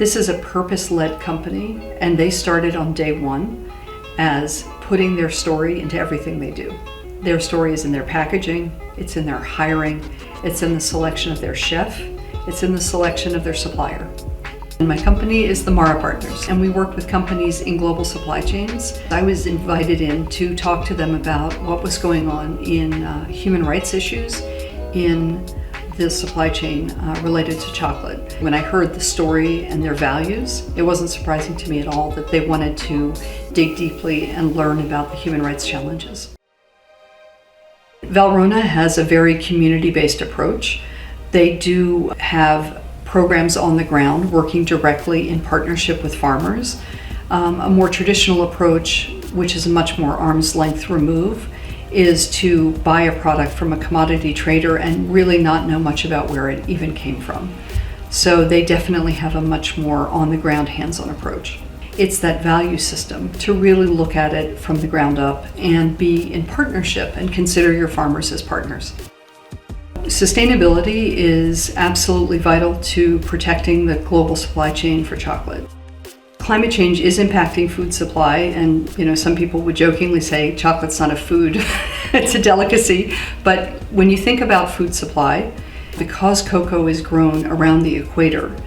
This is a purpose-led company, and they started on day one as putting their story into everything they do. Their story is in their packaging, it's in their hiring, it's in the selection of their chef, it's in the selection of their supplier. And my company is the Mara Partners, and we work with companies in global supply chains. I was invited in to talk to them about what was going on in human rights issues in the supply chain related to chocolate. When I heard the story and their values, it wasn't surprising to me at all that they wanted to dig deeply and learn about the human rights challenges. Valrhona has a very community-based approach. They do have programs on the ground working directly in partnership with farmers. A more traditional approach, which is a much more arm's length remove, is to buy a product from a commodity trader and really not know much about where it even came from. So they definitely have a much more on-the-ground, hands-on approach. It's that value system to really look at it from the ground up and be in partnership and consider your farmers as partners. Sustainability is absolutely vital to protecting the global supply chain for chocolate. Climate change is impacting food supply, and some people would jokingly say chocolate's not a food, it's a delicacy. But when you think about food supply, because cocoa is grown around the equator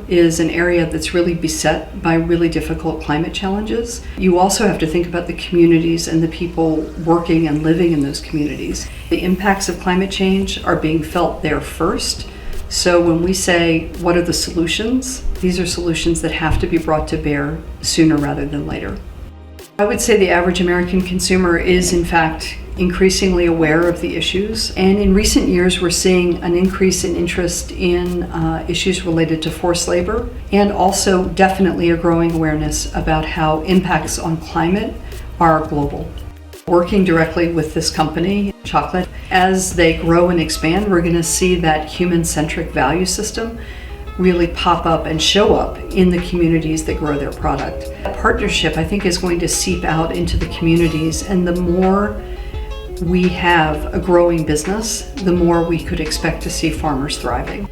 is an area that's really beset by really difficult climate challenges. You also have to think about the communities and the people working and living in those communities. The impacts of climate change are being felt there first. So when we say, what are the solutions? These are solutions that have to be brought to bear sooner rather than later. I would say the average American consumer is, in fact, increasingly aware of the issues. And in recent years, we're seeing an increase in interest in issues related to forced labor, and also definitely a growing awareness about how impacts on climate are global. Working directly with this company, Chocolat, as they grow and expand, we're going to see that human-centric value system really pop up and show up in the communities that grow their product. That partnership, I think, is going to seep out into the communities, and the more we have a growing business, the more we could expect to see farmers thriving.